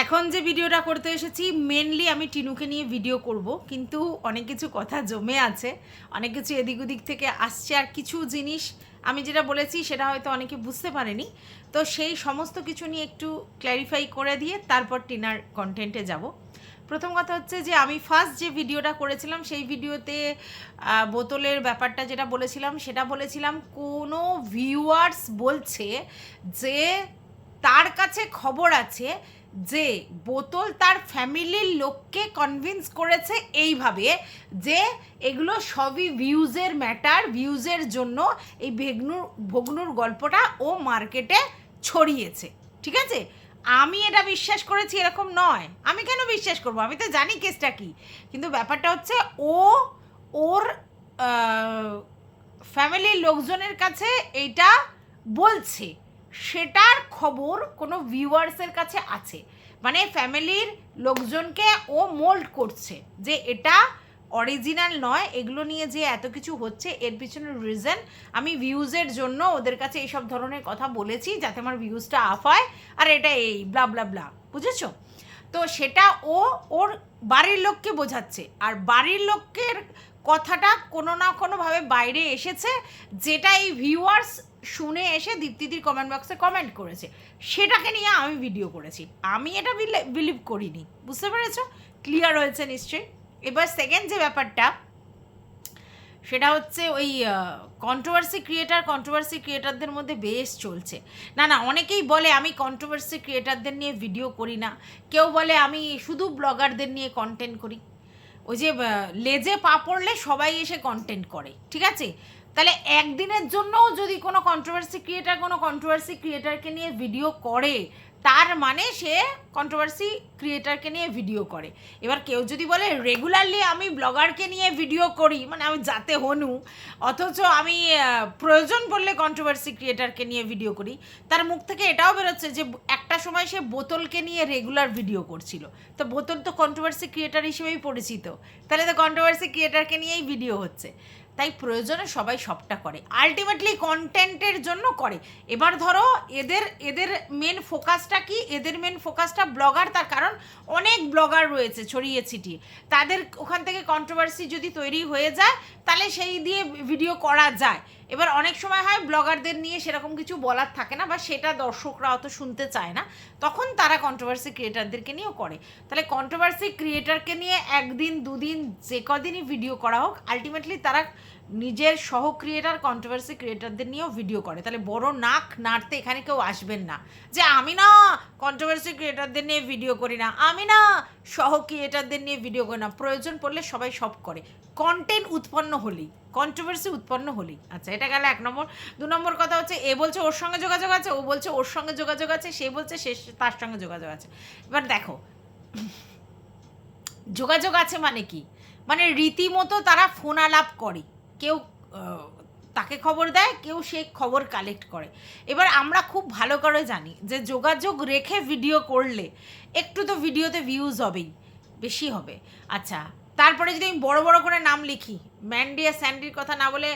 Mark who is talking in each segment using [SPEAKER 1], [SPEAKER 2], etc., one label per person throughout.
[SPEAKER 1] এখন যে ভিডিওটা করতে এসেছি মেনলি আমি টিনুকে নিয়ে ভিডিও করব, কিন্তু অনেক কিছু কথা জমে আছে, অনেক কিছু এদিক ওদিক থেকে আসছে, আর কিছু জিনিস আমি যেটা বলেছি সেটা হয়তো অনেকে বুঝতে পারেনি। তো সেই সমস্ত কিছু নিয়ে একটু ক্ল্যারিফাই করে দিয়ে তারপর টিনার কন্টেন্টে যাব। প্রথম কথা হচ্ছে যে আমি ফার্স্ট যে ভিডিওটা করেছিলাম সেই ভিডিওতে বোতলের ব্যাপারটা যেটা বলেছিলাম সেটা বলেছিলাম কোনো ভিউয়ার্স বলছে যে তার কাছে খবর আছে যে বোতল তার ফ্যামিলির লোককে কনভিন্স করেছে এইভাবে যে এগুলো সবই ভিউজের ম্যাটার, ভিউজের জন্য এই ভগ্নুর গল্পটা ও মার্কেটে ছড়িয়েছে। ঠিক আছে, আমি এটা বিশ্বাস করেছি এরকম নয়। আমি কেন বিশ্বাস করবো, আমি তো জানি কেসটা কি। কিন্তু ব্যাপারটা হচ্ছে ওর ফ্যামিলির লোকজনের কাছে এইটা বলছে, সেটার খবর কোনো ভিউয়ার্সের কাছে আছে, মানে ফ্যামিলির লোকজনকে ও মোল্ড করছে যে এটা অরিজিনাল নয়। এগুলো নিয়ে যে এত কিছু হচ্ছে এর পিছনের রিজন আমি ভিউজের জন্য ওদের কাছে এইসব ধরনের কথা বলেছি যাতে আমার ভিউজটা আপ হয়, আর এটা এই ব্লা ব্লা ব্লা, বুঝেছো? তো সেটা ওর বাড়ির লোককে বোঝাচ্ছে, আর বাড়ির লোকের কথাটা কোনো না কোনোভাবে বাইরে এসেছে, যেটা এই ভিউয়ার্স শুনে এসে দীপ্তিদির কমেন্ট বক্সে কমেন্ট করেছে, সেটাকে নিয়ে আমি ভিডিও করেছি। আমি এটা বিলিভ করিনি, বুঝতে পেরেছো? ক্লিয়ার হয়েছে নিশ্চয়ই। এবার সেকেন্ড যে ব্যাপারটা সেটা হচ্ছে ওই কন্ট্রোভার্সি ক্রিয়েটারদের মধ্যে বেশ চলছে। না অনেকেই বলে আমি কন্ট্রোভার্সি ক্রিয়েটারদের নিয়ে ভিডিও করি না, কেউ বলে আমি শুধু ব্লগারদের নিয়ে কন্টেন্ট করি। ওই যে লেজে পা পড়লে সবাই এসে কন্টেন্ট করে, ঠিক আছে? তাহলে একদিনের জন্যও যদি কোনো কন্ট্রোভার্সি ক্রিয়েটারকে নিয়ে ভিডিও করে, তার মানে সে কন্ট্রোভার্সি ক্রিয়েটারকে নিয়ে ভিডিও করে। এবার কেউ যদি বলে রেগুলারলি আমি ব্লগারকে নিয়ে ভিডিও করি, মানে আমি যাতে হনু, অথচ আমি প্রয়োজন পড়লে কন্ট্রোভার্সি ক্রিয়েটারকে নিয়ে ভিডিও করি, তার মুখ থেকে এটাও বেরোচ্ছে যে একটা সময় সে বোতলকে নিয়ে রেগুলার ভিডিও করছিল। তো বোতল তো কন্ট্রোভার্সি ক্রিয়েটার হিসেবেই পরিচিত, তাহলে তো কন্ট্রোভার্সি ক্রিয়েটারকে নিয়েই ভিডিও হচ্ছে। তাই প্রয়োজনে সবাই সবটা করে, আলটিমেটলি কন্টেন্টের জন্য করে। এবার ধরো এদের মেন ফোকাসটা কি? এদের মেন ফোকাসটা ব্লগার, তার কারণ অনেক ব্লগার রয়েছে ছড়িয়ে ছিটিয়ে, তাদের ওখান থেকে কন্ট্রোভার্সি যদি তৈরি হয়ে যায় তাহলে সেই দিয়ে ভিডিও করা যায়। এবার অনেক সময় হয় ব্লগারদের নিয়ে সেরকম কিছু বলার থাকে না, বা সেটা দর্শকরা অত শুনতে চায় না, তখন তারা কন্ট্রোভার্সি ক্রিয়েটারদেরকে নিয়েও করে। তাহলে কন্ট্রোভার্সি ক্রিয়েটারকে নিয়ে একদিন দুদিন যে কদিনই ভিডিও করা হোক, আলটিমেটলি তারা নিজের সহ ক্রিয়েটার কন্ট্রোভার্সি ক্রিয়েটারদের নিয়েও ভিডিও করে। তাহলে বড় নাক নাড়তে এখানে কেউ আসবেন না যে আমি না কন্ট্রোভার্সি ক্রিয়েটারদের নিয়ে ভিডিও করি না, আমি না সহ ক্রিয়েটারদের নিয়ে ভিডিও করি না। প্রয়োজন পড়লে সবাই সব করে, কন্টেন্ট উৎপন্ন হলেই, কন্ট্রোভার্সি উৎপন্ন হলেই। আচ্ছা, এটা গেল 1 নম্বর। 2 নম্বর কথা হচ্ছে এ বলছে ওর সঙ্গে যোগাযোগ আছে, ও বলছে ওর সঙ্গে যোগাযোগ আছে, সে বলছে সে তার সঙ্গে যোগাযোগ আছে। এবার দেখো, যোগাযোগ আছে মানে কি? মানে রীতিমতো তারা ফোন আলাপ করে, কেউ তাকে খবর দেয়, কেউ সে খবর কালেক্ট করে। এবার আমরা খুব ভালো করে জানি যে যোগাযোগ রেখে ভিডিও করলে একটু তো ভিডিওতে ভিউজ হবেই, বেশি হবে। আচ্ছা, তারপরে যদি আমি বড় বড় করে নাম লিখি, ম্যান্ডি আর স্যান্ডির কথা না বলে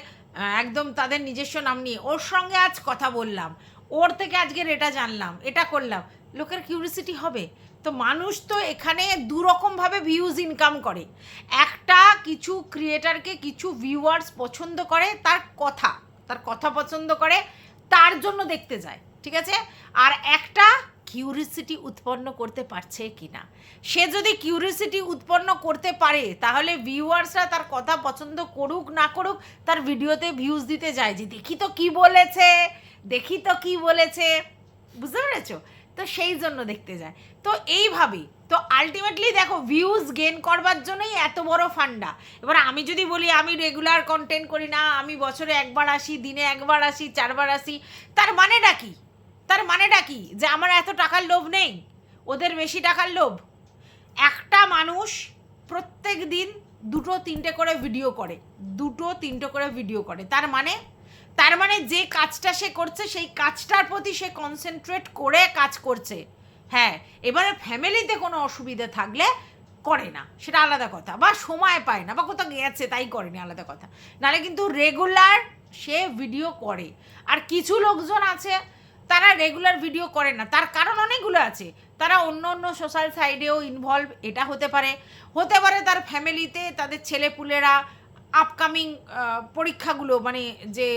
[SPEAKER 1] একদম তাদের নিজস্ব নাম নিয়ে ওর সঙ্গে আজ কথা বললাম, ওর থেকে আজকের এটা জানলাম, এটা করলাম, লোকের কিউরিসিটি হবে। তো মানুষ তো এখানে দুরকমভাবে ভিউজ ইনকাম করে। একটা কিছু ক্রিয়েটারকে কিছু ভিউয়ার্স পছন্দ করে, তার কথা পছন্দ করে, তার জন্য দেখতে যায়, ঠিক আছে? আর একটা কিউরিসিটি উৎপন্ন করতে পারছে কি না। সে যদি কিউরিসিটি উৎপন্ন করতে পারে তাহলে ভিউয়ার্সরা তার কথা পছন্দ করুক না করুক তার ভিডিওতে ভিউজ দিতে যায়, যে দেখি তো কি বলেছে, বুঝতে পেরেছো? তো সেই জন্য দেখতে যায়। তো এইভাবেই তো আলটিমেটলি দেখো ভিউজ গেইন করবার জন্যই এত বড় ফান্ডা। এবার আমি যদি বলি আমি রেগুলার কন্টেন্ট করি না, আমি বছরে একবার আসি, দিনে একবার আসি, 4 বার আসি, তার মানেটা কি যে আমার এত টাকার লোভ নেই, ওদের বেশি টাকার লোভ? একটা মানুষ প্রত্যেক দিন 2-3টে করে ভিডিও করে, তার মানে যে কাজটা সে করছে সেই কাজটার প্রতি সে কনসেন্ট্রেট করে কাজ করছে। হ্যাঁ, এবারে ফ্যামিলিতে কোনো অসুবিধা থাকলে করে না, সেটা আলাদা কথা, বা সময় পায় না, বা কোথাও গেছে তাই করেনি, আলাদা কথা। নাহলে কিন্তু রেগুলার সে ভিডিও করে। আর কিছু লোকজন আছে তারা রেগুলার ভিডিও করে না, তার কারণ অনেকগুলো আছে। তারা অন্য অন্য সোশ্যাল সাইডেও ইনভলভ, এটা হতে পারে তার ফ্যামিলিতে তাদের ছেলেপুলেরা আপকামিং পরীক্ষাগুলো মানে যে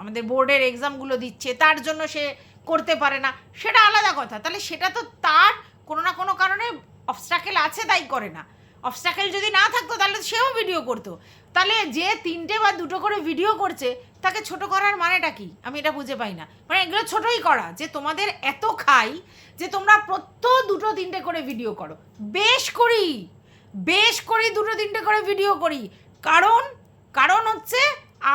[SPEAKER 1] আমাদের বোর্ডের এক্সামগুলো দিচ্ছে তার জন্য সে করতে পারে না, সেটা আলাদা কথা। তাহলে সেটা তো তার কোনো না কোনো কারণে অবস্ট্রাকেল আছে, তাই করে না। অবস্ট্রাকেল যদি না থাকতো তাহলে সেও ভিডিও করতো। তাহলে যে 3টে বা 2টো করে ভিডিও করছে তাকে ছোট করার মানেটা কি, আমি এটা বুঝে পাই না। মানে এগুলো ছোটই করা, যে তোমাদের এত খাই যে তোমরা প্রত্যেক 2-3টে করে ভিডিও করো। বেশ করি 2-3টে করে ভিডিও করি, কারণ হচ্ছে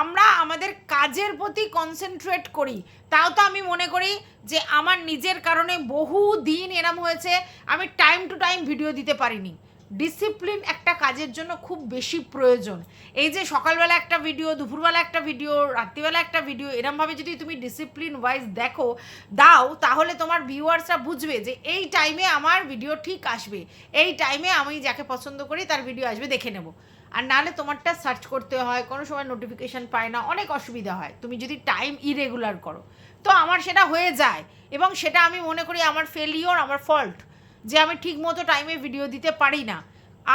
[SPEAKER 1] আমরা আমাদের কাজের প্রতি কনসেন্ট্রেট করি। তাও তো আমি মনে করি যে আমার নিজের কারণে বহু দিন এরম হয়েছে আমি টাইম টু টাইম ভিডিও দিতে পারিনি। ডিসিপ্লিন একটা কাজের জন্য খুব বেশি প্রয়োজন। এই যে সকালবেলা একটা ভিডিও, দুপুরবেলা একটা ভিডিও, রাত্রিবেলা একটা ভিডিও, এরমভাবে যদি তুমি ডিসিপ্লিন ওয়াইজ দাও তাহলে তোমার ভিউয়ার্সরা বুঝবে যে এই টাইমে আমার ভিডিও ঠিক আসবে, এই টাইমে আমি যাকে পছন্দ করি তার ভিডিও আসবে, দেখে নেব। আর নাহলে তোমারটা সার্চ করতে হয়, কোনো সময় নোটিফিকেশান পায় না, অনেক অসুবিধা হয় তুমি যদি টাইম ইরেগুলার করো। তো আমার সেটা হয়ে যায় এবং সেটা আমি মনে করি আমার ফেলিওর, আমার ফল্ট, যে আমি ঠিক মতো টাইমে ভিডিও দিতে পারি না।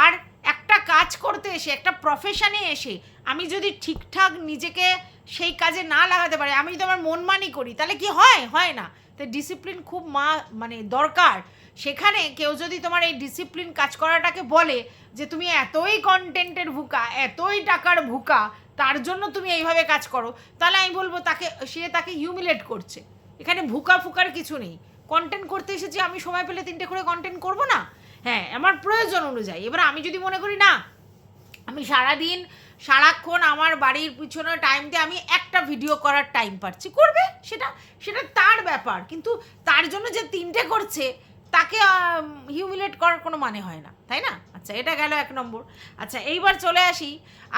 [SPEAKER 1] আর একটা কাজ করতে এসে, একটা প্রফেশনে এসে আমি যদি ঠিকঠাক নিজেকে সেই কাজে না লাগাতে পারি, আমি যদি আমার মনমানি করি, তাহলে কি হয় না। তো ডিসিপ্লিন খুব মানে দরকার। সেখানে কেউ যদি তোমার এই ডিসিপ্লিন কাজ করাটাকে বলে যে তুমি এতই কন্টেন্টের ভুকা, এতই টাকার ভুকা, তার জন্য তুমি এইভাবে কাজ করো, তাহলে আমি বলবো তাকে হিউমিলেট করছে। এখানে ভুকা ফুকার কিছু নেই। কন্টেন্ট করতে এসেছি, আমি সময় পেলে 3টে করে কন্টেন্ট করব না? হ্যাঁ, আমার প্রয়োজন অনুযায়ী। এবার আমি যদি মনে করি না আমি সারাক্ষণ আমার বাড়ির পিছনে টাইম দিয়ে আমি একটা ভিডিও করার টাইম পাচ্ছি, করবে, সেটা তার ব্যাপার। কিন্তু তার জন্য যে 3টে করছে তাকে হিউমিলেট করার কোনো মানে হয় না, তাই না? আচ্ছা, এটা গেল 1 নম্বর। আচ্ছা, এইবার চলে আসি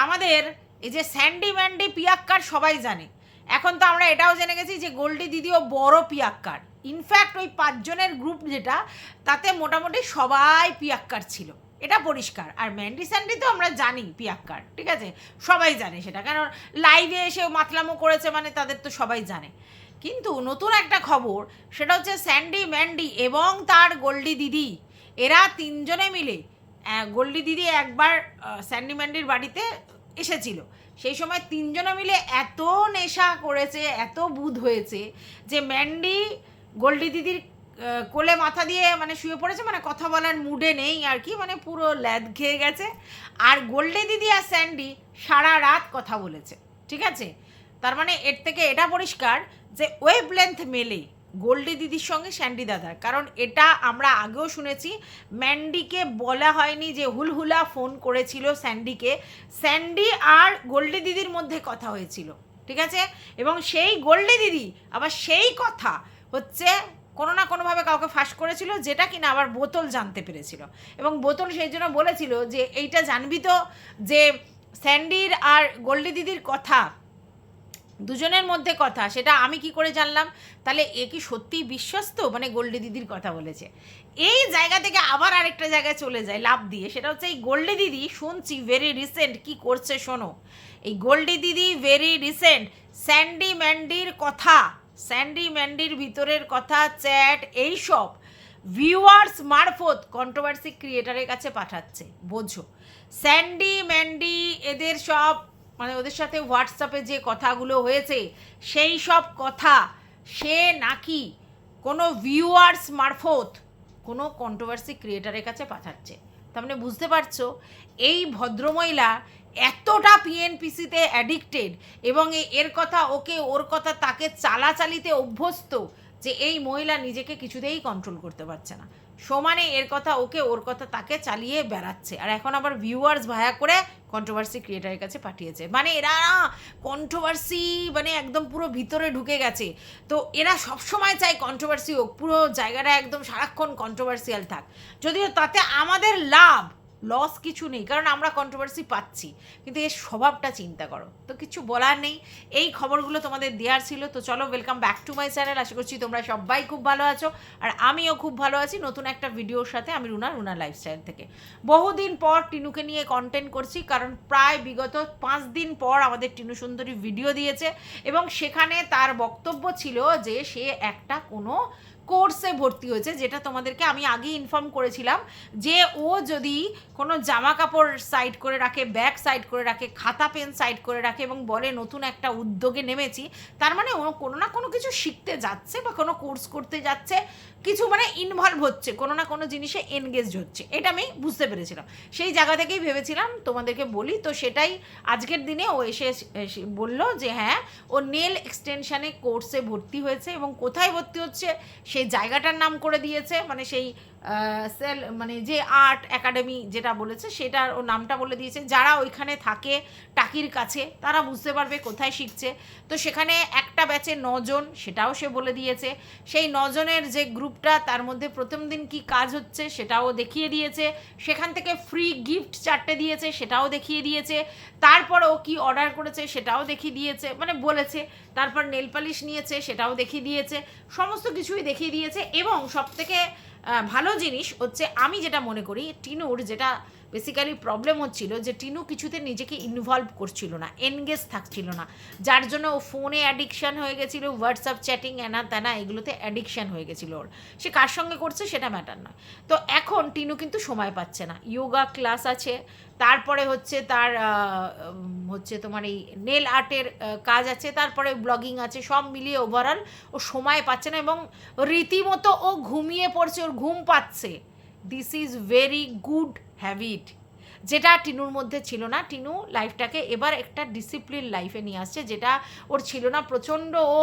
[SPEAKER 1] আমাদের এই যে স্যান্ডি ম্যান্ডি পিয়াক্কার সবাই জানে। এখন তো আমরা এটাও জেনে গেছি যে গোল্ডি দিদিও বড় পিয়াক্কার। ইনফ্যাক্ট ওই 5 জনের গ্রুপ যেটা, তাতে মোটামুটি সবাই পিয়াক্কার ছিল, এটা পরিষ্কার। আর ম্যান্ডি স্যান্ডি তো আমরা জানি পিয়াক্কার, ঠিক আছে, সবাই জানে সেটা, কারণ লাইভে এসে মাতলামো করেছে মানে তাদের তো সবাই জানে। কিন্তু নতুন একটা খবর, সেটা হচ্ছে স্যান্ডি ম্যান্ডি এবং তার গোল্ডি দিদি, এরা 3 জনে মিলে, গোল্ডি দিদি একবার স্যান্ডি ম্যান্ডির বাড়িতে এসেছিল, সেই সময় 3 জনে মিলে এত নেশা করেছে, এত বুধ হয়েছে যে ম্যান্ডি গোল্ডি দিদির কোলে মাথা দিয়ে মানে শুয়ে পড়েছে, মানে কথা বলার মুডে নেই আর কি, মানে পুরো ল্যাদ খেয়ে গেছে। আর গোল্ডি দিদি আর স্যান্ডি সারা রাত কথা বলেছে, ঠিক আছে। তার মানে এর থেকে এটা পরিষ্কার যে ওয়েভ লেন্থ মেলে গোল্ডি দিদির সঙ্গে স্যান্ডি দাদার। কারণ এটা আমরা আগেও শুনেছি, ম্যান্ডিকে বলা হয়নি যে হুলহুলা ফোন করেছিল স্যান্ডিকে, স্যান্ডি আর গোল্ডি দিদির মধ্যে কথা হয়েছিল, ঠিক আছে। এবং সেই গোল্ডি দিদি আবার সেই কথা হচ্ছে কোনো না কোনোভাবে কাউকে ফাঁস করেছিল, যেটা কিনা আবার বোতল জানতে পেরেছিল। এবং বোতল সেই জন্য বলেছিল যে এইটা জানবি তো যে স্যান্ডির আর গোল্ডি দিদির কথা, দুজনের মধ্যে কথা, সেটা আমি কি করে জানলাম? তাহলে এ কি সত্যিই বিশ্বস্ত? মানে গোল্ডি দিদির কথা বলেছে। এই জায়গা থেকে আবার আরেকটা জায়গায় চলে যায় লাভ দিয়ে, সেটা হচ্ছে এই গোল্ডি দিদি শুনছি ভেরি রিসেন্ট কি করছে শোনো। এই গোল্ডি দিদি ভেরি রিসেন্ট স্যান্ডি ম্যান্ডির কথা, স্যান্ডি ম্যান্ডির ভিতরের কথা, চ্যাট, এইসব ভিউয়ার্স মারফত কন্ট্রোভার্সি ক্রিয়েটারের কাছে পাঠাচ্ছে। বোঝো, স্যান্ডি ম্যান্ডি এদের সব মানে ওদের সাথে হোয়াটসঅ্যাপে যে কথাগুলো হয়েছে সেই সব কথা সে নাকি কোনো ভিউয়ার্স মারফত কোনো কন্ট্রোভার্সি ক্রিয়েটারের কাছে পাঠাচ্ছে। তার মানে বুঝতে পারছো এই ভদ্রমহিলা এতটা পিএনপিসিতে অ্যাডিক্টেড এবং এর কথা ওকে, ওর কথা তাকে চালাচালিতে অভ্যস্ত যে এই মহিলা নিজেকে কিছুতেই কন্ট্রোল করতে পারছে না। সমানে এর কথা ওকে, ওর কথা তাকে চালিয়ে বেড়াচ্ছে। আর এখন আবার ভিউয়ার্স ভায়া করে কন্ট্রোভার্সি ক্রিয়েটারের কাছে পাঠিয়েছে। মানে এরা কন্ট্রোভার্সি মানে একদম পুরো ভিতরে ঢুকে গেছে। তো এরা সবসময় চায় কন্ট্রোভার্সি হোক, পুরো জায়গাটা একদম সারাক্ষণ কন্ট্রোভার্সিয়াল থাক, যদিও তাতে আমাদের লাভ লস কিছু নেই, কারণ আমরা কন্ট্রোভার্সি পাচ্ছি। কিন্তু এর স্বভাবটা চিন্তা করো। তো কিছু বলার নেই, এই খবরগুলো তোমাদের দেওয়ার ছিল। তো চলো, welcome back to my channel. আশা করছি তোমরা সবাই খুব ভালো আছো, আর আমিও খুব ভালো আছি। নতুন একটা ভিডিওর সাথে আমি রুনা লাইফস্টাইল থেকে বহুদিন পর টিনুকে নিয়ে কন্টেন্ট করছি, কারণ প্রায় বিগত 5 দিন পর আমাদের টিনু সুন্দরী ভিডিও দিয়েছে এবং সেখানে তার বক্তব্য ছিল যে সে একটা কোনো কোর্সে ভর্তি হয়েছে, যেটা তোমাদেরকে আমি আগেই ইনফর্ম করেছিলাম যে ও যদি কোনো জামা কাপড় সাইড করে রাখে, ব্যাগ সাইড করে রাখে, খাতা পেন সাইড করে রাখে এবং বলে নতুন একটা উদ্যোগে নেমেছি, তার মানে ও কোনো না কোনো কিছু শিখতে যাচ্ছে বা কোনো কোর্স করতে যাচ্ছে, কিছু মানে ইনভলভ হচ্ছে, কোনো না কোনো জিনিসে এনগেজড হচ্ছে, এটা আমি বুঝতে পেরেছিলাম। সেই জায়গা থেকেই ভেবেছিলাম তোমাদেরকে বলি। তো সেটাই আজকের দিনে ও এসে বলল যে হ্যাঁ ও নেল এক্সটেনশানে কোর্সে ভর্তি হয়েছে এবং কোথায় ভর্তি হচ্ছে সেই জায়গাটার নাম করে দিয়েছে, মানে সেই সেল মানে যে আর্ট একাডেমি যেটা বলেছে সেটার ও নামটা বলে দিয়েছে। যারা ওইখানে থাকে টাকির কাছে তারা বুঝতে পারবে কোথায় শিখছে। তো সেখানে একটা ব্যাচে 9 জন, সেটাও সে বলে দিয়েছে। সেই 9 জনের যে গ্রুপটা, তার মধ্যে প্রথম দিন কি কাজ হচ্ছে সেটাও দেখিয়ে দিয়েছে। সেখান থেকে ফ্রি গিফট 4টে দিয়েছে, সেটাও দেখিয়ে দিয়েছে। তারপর ও কি অর্ডার করেছে সেটাও দেখিয়ে দিয়েছে, মানে বলেছে। তারপর নেল পালিশ নিয়েছে সেটাও দেখিয়ে দিয়েছে, সমস্ত কিছুই দেখিয়ে দিয়েছে। এবং সবথেকে ভালো জিনিস হচ্ছে, আমি যেটা মনে করি টিনুর যেটা বেসিক্যালি প্রবলেম হচ্ছিল, যে টিনু কিছুতে নিজেকে ইনভলভ করছিল না, এনগেজ থাকছিল না, যার জন্য ও ফোনে অ্যাডিকশান হয়ে গেছিলো, হোয়াটসঅ্যাপ চ্যাটিং এনা তেনা এগুলোতে অ্যাডিকশান হয়ে গেছিলো ওর। সে কার সঙ্গে করছে সেটা ম্যাটার নয়। তো এখন টিনু কিন্তু সময় পাচ্ছে না, যোগা ক্লাস আছে, তারপরে হচ্ছে তার হচ্ছে তোমার এই নেল আর্টের কাজ আছে, তারপরে ব্লগিং আছে, সব মিলিয়ে ওভারঅল ও সময় পাচ্ছে না এবং রীতিমতো ও ঘুমিয়ে পড়ছে, ওর ঘুম পাচ্ছে। This is very good habit, যেটা টিনুর মধ্যে ছিল না। টিনু লাইফটাকে এবার একটা ডিসিপ্লিন লাইফে নিয়ে আসছে, যেটা ওর ছিল না। প্রচণ্ড ও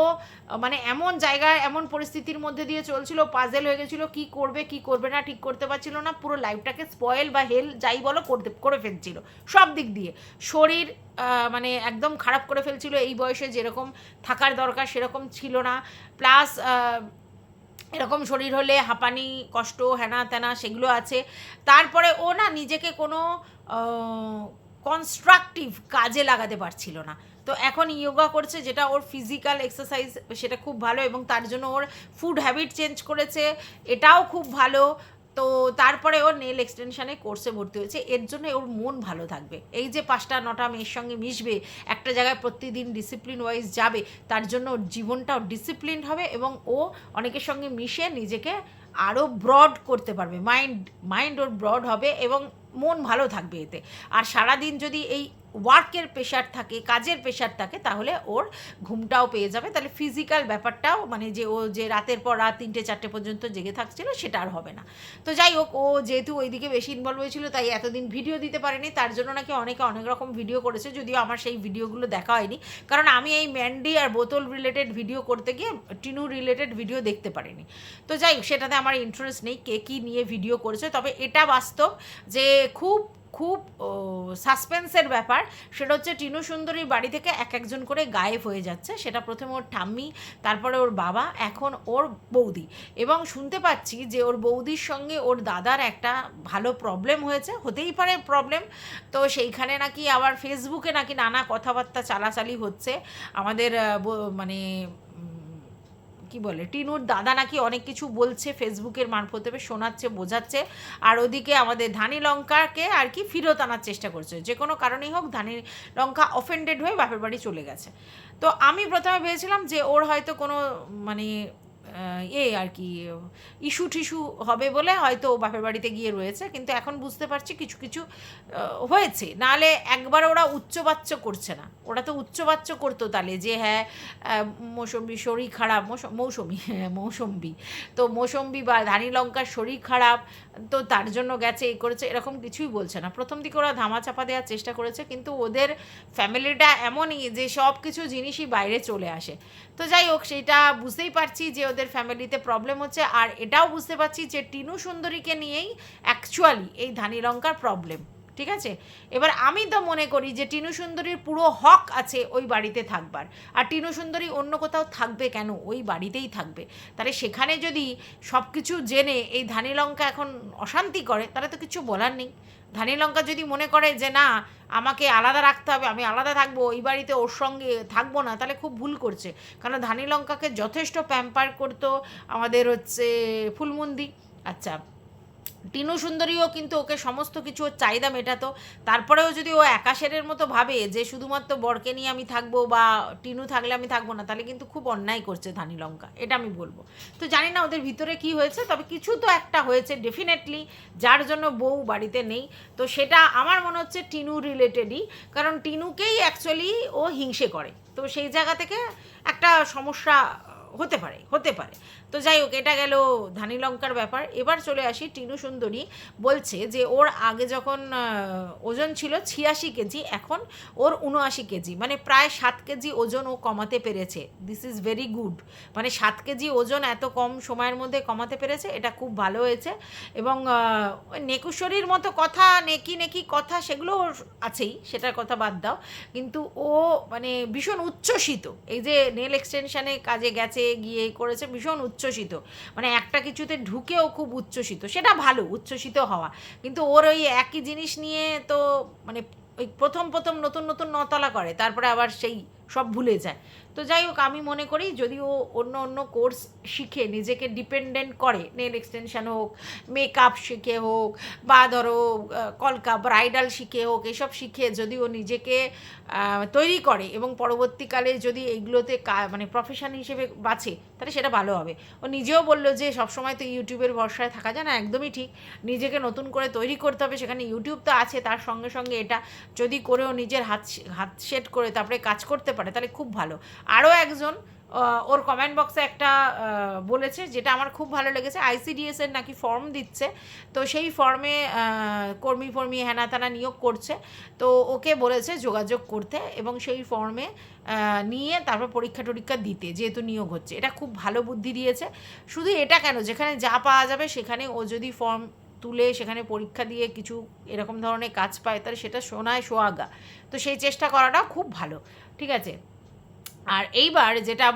[SPEAKER 1] মানে এমন জায়গায় এমন পরিস্থিতির মধ্যে দিয়ে চলছিল, পাজেল হয়ে গেছিলো, কী করবে কী করবে না ঠিক করতে পারছিল না, পুরো লাইফটাকে স্পয়েল বা হেল যাই বলো করে ফেলছিল সব দিক দিয়ে। শরীর মানে একদম খারাপ করে ফেলছিল, এই বয়সে যেরকম থাকার দরকার সেরকম ছিল না। প্লাস এরকম শরীর হলে হাঁপানি, কষ্ট, হ্যানা ত্যানা সেগুলো আছে। তারপরে ও না নিজেকে কোনো কনস্ট্রাকটিভ কাজে লাগাতে পারছিল না। তো এখন যোগা করছে, যেটা ওর ফিজিক্যাল এক্সারসাইজ, সেটা খুব ভালো এবং তার জন্য ওর ফুড হ্যাবিট চেঞ্জ করেছে, এটাও খুব ভালো। তো তারপরে ওর নেল এক্সটেনশানে কোর্সে ভর্তি হয়েছে, এর জন্য ওর মন ভালো থাকবে। এই যে 5টা 9টা মেয়ের সঙ্গে মিশবে, একটা জায়গায় প্রতিদিন ডিসিপ্লিন ওয়াইজ যাবে, তার জন্য ওর জীবনটাও ডিসিপ্লিন হবে এবং ও অনেকের সঙ্গে মিশে নিজেকে আরও ব্রড করতে পারবে, মাইন্ড ওর ব্রড হবে এবং মন ভালো থাকবে এতে। আর সারাদিন যদি এই ওয়ার্কের প্রেশার থাকে, কাজের প্রেশার থাকে, তাহলে ওর ঘুমটাও পেয়ে যাবে, তাহলে ফিজিক্যাল ব্যাপারটাও মানে যে ও যে রাতের পর রাত 3টে 4টে পর্যন্ত জেগে থাকছিল সেটা আর হবে না। তো যাই হোক, ও যেহেতু ওইদিকে বেশি ইনভলভ হয়েছিল তাই এতদিন ভিডিও দিতে পারেনি, তার জন্য নাকি অনেকে অনেক রকম ভিডিও করেছে, যদিও আমার সেই ভিডিওগুলো দেখা হয়নি, কারণ আমি এই ম্যান্ডি আর বোতল রিলেটেড ভিডিও করতে গিয়ে টিনু রিলেটেড ভিডিও দেখতে পারিনি। তো যাই হোক, সেটাতে আমার ইন্টারেস্ট নেই কে কী নিয়ে ভিডিও করেছে। তবে এটা বাস্তব যে খুব খুব সাসপেন্সের ব্যাপার, সেটা হচ্ছে টিনু সুন্দরীর বাড়ি থেকে একজন করে গায়েব হয়ে যাচ্ছে। সেটা প্রথমে ওর ঠাম্মি, তারপরে ওর বাবা, এখন ওর বৌদি। এবং শুনতে পাচ্ছি যে ওর বৌদির সঙ্গে ওর দাদার একটা ভালো প্রবলেম হয়েছে, হতেই পারে প্রবলেম। তো সেইখানে নাকি আবার ফেসবুকে নাকি নানা কথাবার্তা চালাচালি হচ্ছে। আমাদের মানে কি বলে, টিনুর দাদা নাকি অনেক কিছু বলছে ফেসবুকের মারফতে, শোনাচ্ছে, বোঝাচ্ছে। আর ওদিকে আমাদের ধানি লঙ্কাকে আর কি ফেরত আনার চেষ্টা করছে, যে কোনো কারণেই হোক ধানি লঙ্কা অফেন্ডেড হয়ে বাপের বাড়ি চলে গেছে। তো আমি প্রথমে ভেবেছিলাম যে ওর হয়তো কোনো মানে আর কি ইস্যু টিস্যু হবে বলে হয়তো বাপের বাড়িতে গিয়ে রয়েছে, কিন্তু এখন বুঝতে পারছি কিছু কিছু হয়েছে। নাহলে একবার ওরা উচ্চবাচ্য করছে না, ওরা তো উচ্চবাচ্য করতো তাহলে যে হ্যাঁ মৌসম্বি শরীর খারাপ, মৌসম্বি তো মৌসম্বি বা ধানি লঙ্কার শরীর খারাপ, তো তার জন্য গেছে এই করেছে, এরকম কিছুই বলছে না। প্রথম দিকে ওরা ধামাচাপা দেওয়ার চেষ্টা করেছে, কিন্তু ওদের ফ্যামিলিটা এমনই যে সব কিছু জিনিসই বাইরে চলে আসে। তো যাই হোক, সেটা বুঝতেই পারছি যে ওদের ফ্যামিলিতে প্রবলেম হচ্ছে। আর এটাও বুঝতে পারছি যে টিনু সুন্দরীকে নিয়েই অ্যাকচুয়ালি এই ধানি লঙ্কার প্রবলেম, ঠিক আছে। এবার আমি তো মনে করি যে টিনু সুন্দরীর পুরো হক আছে ওই বাড়িতে থাকবার, আর টিনু সুন্দরী অন্য কোথাও থাকবে কেন, ওই বাড়িতেই থাকবে। তাহলে সেখানে যদি সব কিছু জেনে এই ধানি লঙ্কা এখন অশান্তি করে, তাহলে তো কিছু বলার নেই। ধানি লঙ্কা যদি মনে করে যে না আমাকে আলাদা রাখতে হবে, আমি আলাদা থাকবো, ওই বাড়িতে ওর সঙ্গে থাকবো না, তাহলে খুব ভুল করছে। কারণ ধানি লঙ্কাকে যথেষ্ট প্যাম্পার করতো আমাদের হচ্ছে ফুলমন্দি। আচ্ছা, টিনু সুন্দরীও কিন্তু ওকে সমস্ত কিছু ওর চাহিদা মেটাতো, তারপরেও যদি ও একাশেরের মতো ভাবে যে শুধুমাত্র বরকে নিয়ে আমি থাকবো বা টিনু থাকলে আমি থাকবো না, তাহলে কিন্তু খুব অন্যায় করছে ধানি লঙ্কা, এটা আমি বলবো। তো জানি না ওদের ভিতরে কি হয়েছে, তবে কিছু তো একটা হয়েছে ডেফিনেটলি, যার জন্য বউ বাড়িতে নেই। তো সেটা আমার মনে হচ্ছে টিনু রিলেটেডই, কারণ টিনুকেই অ্যাকচুয়ালি ও হিংসে করে, তো সেই জায়গা থেকে একটা সমস্যা হতে পারে। তো যাই হোক, এটা গেল ধানি লঙ্কার ব্যাপার। এবার চলে আসি টিনু সুন্দরী বলছে যে ওর আগে যখন ওজন ছিল 86 কেজি, এখন ওর 79 কেজি, মানে প্রায় 7 কেজি ওজন ও কমাতে পেরেছে। দিস ইজ ভেরি গুড, মানে 7 কেজি ওজন এত কম সময়ের মধ্যে কমাতে পেরেছে, এটা খুব ভালো হয়েছে। এবং ওই নেকুশ্বরীর মতো কথা, নেকি কথা সেগুলো ওর আছেই, সেটার কথা বাদ দাও, কিন্তু ও মানে ভীষণ উচ্ছ্বসিত, এই যে নেল এক্সটেনশানে কাজে গেছে, গিয়ে করেছে, ভীষণ উচ্ছ্বসিত, মানে একটা কিছুতে ঢুকেও খুব উচ্ছ্বসিত, সেটা ভালো উচ্ছ্বসিত হওয়া। কিন্তু ওর ওই একই জিনিস নিয়ে তো মানে ওই প্রথম নতুন নতলা করে, তারপরে আবার সেই সব ভুলে যায়। তো যাই হোক, আমি মনে করি যদি ও অন্য কোর্স শিখে নিজেকে ডিপেন্ডেন্ট করে, নেল এক্সটেনশান হোক, মেকআপ শিখে হোক, বা ধরো কলকা ব্রাইডাল শিখে হোক, এসব শিখে যদি ও নিজেকে তৈরি করে এবং পরবর্তীকালে যদি এইগুলোতে মানে প্রফেশন হিসেবে বাঁচে, তাহলে সেটা ভালো হবে। ও নিজেও বললো যে সবসময় তো ইউটিউবের ভরসায় থাকা যায় না, একদমই ঠিক, নিজেকে নতুন করে তৈরি করতে হবে, সেখানে ইউটিউব তো আছে, তার সঙ্গে সঙ্গে এটা যদি করেও নিজের হাত সেট করে তারপরে কাজ করতে পারে, তাহলে খুব ভালো। আরও একজন ওর কমেন্ট বক্সে একটা বলেছে, যেটা আমার খুব ভালো লেগেছে, আইসিডিএস এর নাকি ফর্ম দিচ্ছে, তো সেই ফর্মে কর্মী হেনা তেনা নিয়োগ করছে, তো ওকে বলেছে যোগাযোগ করতে এবং সেই ফর্মে নিয়ে তারপর পরীক্ষা দিতে, যেহেতু নিয়োগ হচ্ছে। এটা খুব ভালো বুদ্ধি দিয়েছে। শুধু এটা কেন, যেখানে যা পাওয়া যাবে সেখানে ও যদি ফর্ম তুলে সেখানে পরীক্ষা দিয়ে কিছু এরকম ধরনের কাজ পায়, তাহলে সেটা সোনায় সোহাগা। তো সেই চেষ্টা করাটাও খুব ভালো, ঠিক আছে। আর এইবার যেটা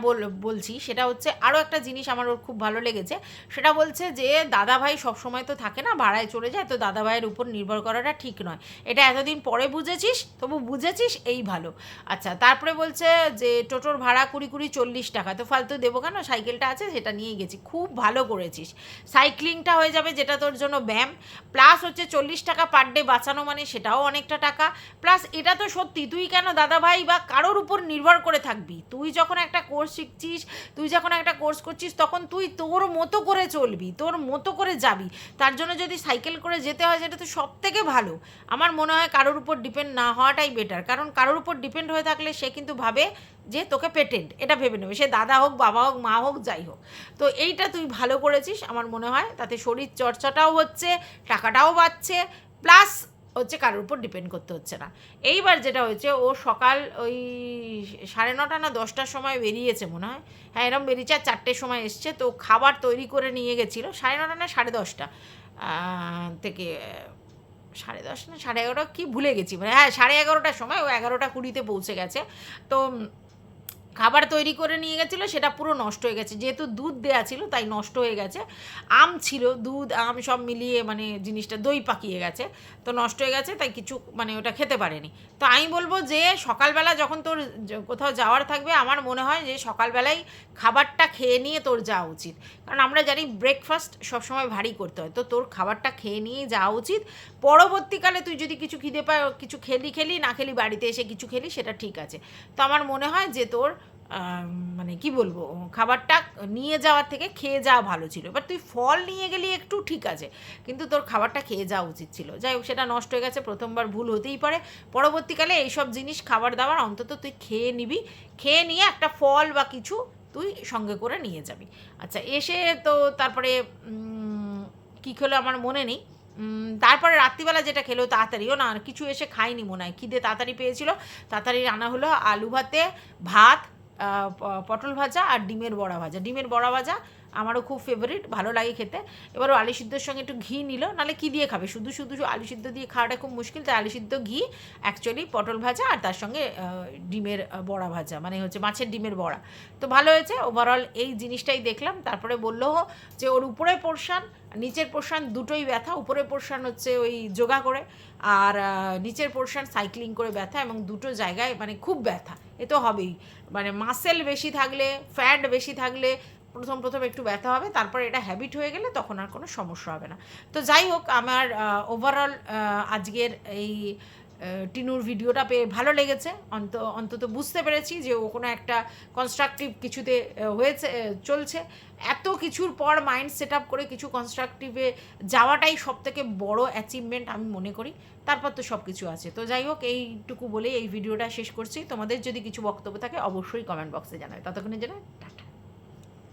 [SPEAKER 1] বলছি সেটা হচ্ছে আরও একটা জিনিস আমার ওর খুব ভালো লেগেছে, সেটা বলছে যে দাদাভাই সবসময় তো থাকে না, ভাড়ায় চলে যায়, তো দাদাভাইয়ের উপর নির্ভর করাটা ঠিক নয়। এটা এতদিন পরে বুঝেছিস, তবু বুঝেছিস, এই ভালো। আচ্ছা, তারপরে বলছে যে টোটোর ভাড়া 20 টাকা, তো ফালতু দেবো কেন, সাইকেলটা আছে সেটা নিয়ে গেছি, খুব ভালো করেছিস। সাইক্লিংটা হয়ে যাবে, যেটা তোর জন্য ব্যায়াম, প্লাস হচ্ছে 40 টাকা পার ডে বাঁচানো, মানে সেটাও অনেকটা টাকা। প্লাস এটা তো সত্যি, তুই কেন দাদাভাই বা কারোর উপর নির্ভর করে থাকবি? তুই যখন একটা কোর্স শিখছিস, তুই যখন একটা কোর্স করছিস, তখন তুই তোর মতো করে চলবি, তোর মতো করে যাবি। তার জন্য যদি সাইকেল করে যেতে হয়, সেটা তো সব থেকে ভালো। আমার মনে হয় কারোর উপর ডিপেন্ড না হওয়াটাই বেটার, কারণ কারোর উপর ডিপেন্ড হয়ে থাকলে সে কিন্তু ভাবে যে তোকে পেটেন্ট, এটা ভেবে নেবে, সে দাদা হোক, বাবা হোক, মা হোক, যাই হোক। তো এইটা তুই ভালো করেছিস আমার মনে হয়, তাতে শরীর চর্চাটাও হচ্ছে, টাকাটাও বাঁচছে, প্লাস হচ্ছে কারোর উপর ডিপেন্ড করতে হচ্ছে না। এইবার যেটা হয়েছে, ও সকাল ওই 9:30 না 10টার সময় বেরিয়েছে মনে হয়, হ্যাঁ এরকম বেরিয়েছে, আর 4টের সময় এসছে, তো খাবার তৈরি করে নিয়ে গেছিলো 9:30 না 10:30 থেকে, 10:30 না 11:30 কি ভুলে গেছি, মানে হ্যাঁ 11:30টার সময়, ও 11:20 পৌঁছে গেছে। তো খাবার তৈরি করে নিয়ে গেছিলো, সেটা পুরো নষ্ট হয়ে গেছে, যেহেতু দুধ দেয়া ছিল তাই নষ্ট হয়ে গেছে। আম ছিল, দুধ আম সব মিলিয়ে মানে জিনিসটা দই পাকিয়ে গেছে, তো নষ্ট হয়ে গেছে, তাই কিছু মানে ওটা খেতে পারেনি। তো আমি বলবো যে সকালবেলা যখন তোর কোথাও যাওয়ার থাকবে, আমার মনে হয় যে সকালবেলায় খাবারটা খেয়ে নিয়ে তোর যাওয়া উচিত, কারণ আমরা জানি ব্রেকফাস্ট সবসময় ভারী করতে হয়, তো তোর খাবারটা খেয়ে নিয়েই যাওয়া উচিত। পরবর্তীকালে তুই যদি কিছু খিদে পায়, কিছু খেলি না খেলি, বাড়িতে এসে কিছু খেলি, সেটা ঠিক আছে। তো আমার মনে হয় যে তোর মানে কি বলবো, খাবারটা নিয়ে যাওয়ার থেকে খেয়ে যাওয়া ভালো ছিল। এবার তুই ফল নিয়ে গেলি একটু ঠিক আছে, কিন্তু তোর খাবারটা খেয়ে যাওয়া উচিত ছিল। যাই হোক, সেটা নষ্ট হয়ে গেছে, প্রথমবার ভুল হতেই পারে। পরবর্তীকালে এইসব জিনিস খাবার দাবার অন্তত তুই খেয়ে নিবি, খেয়ে নিয়ে একটা ফল বা কিছু তুই সঙ্গে করে নিয়ে যাবি। আচ্ছা, এসে তো তারপরে কী খেলো আমার মনে নেই। তারপরে রাত্রিবেলা যেটা খেলো, তাড়াতাড়িও না কিছু এসে খাইনি মনে হয়, খিদে তাড়াতাড়ি পেয়েছিল, তাড়াতাড়ি রান্না হলো আলু ভাতে, ভাত, পটল ভাজা আর ডিমের বড়া ভাজা। ডিমের বড়া ভাজা আমারও খুব ফেভারিট, ভালো লাগে খেতে। এবারও আলু সিদ্ধর সঙ্গে একটু ঘি নিল, নাহলে কী দিয়ে খাবে, শুধু আলু সিদ্ধ দিয়ে খাওয়াটা খুব মুশকিল, তাই আলু সিদ্ধ, ঘি, অ্যাকচুয়ালি পটল ভাজা, আর তার সঙ্গে ডিমের বড়া ভাজা, মানে হচ্ছে মাছের ডিমের বড়া। তো ভালো হয়েছে ওভারঅল, এই জিনিসটাই দেখলাম। তারপরে বললো যে ওর উপরের পোর্শান নিচের পোর্শান দুটোই ব্যথা, উপরের পোর্শান হচ্ছে ওই যোগা করে, আর নিচের পোর্শান সাইক্লিং করে ব্যথা, এবং দুটো জায়গায় মানে খুব ব্যথা। এ তো হবেই, মানে মাসেল বেশি থাকলে, ফ্যাট বেশি থাকলে প্রথম একটু ব্যথা হবে, তারপর এটা হ্যাবিট হয়ে গেলে তখন আর কোনো সমস্যা হবে না। তো যাই হোক, আমার ওভারঅল আজকের এই টিনুর ভিডিওটা পেয়ে ভালো লেগেছে। অন্তত বুঝতে পেরেছি যে ও কোনো একটা কনস্ট্রাকটিভ কিছুতে হয়েছে, চলছে। এত কিছুর পর মাইন্ড সেট আপ করে কিছু কনস্ট্রাকটিভে যাওয়াটাই সবথেকে বড় অ্যাচিভমেন্ট আমি মনে করি। তারপর তো সব কিছু আছে। তো যাই হোক, এইটুকু বলেই এই ভিডিওটা শেষ করছি। তোমাদের যদি কিছু বক্তব্য থাকে অবশ্যই কমেন্ট বক্সে জানাবে। ততক্ষণের জন্য টাটা।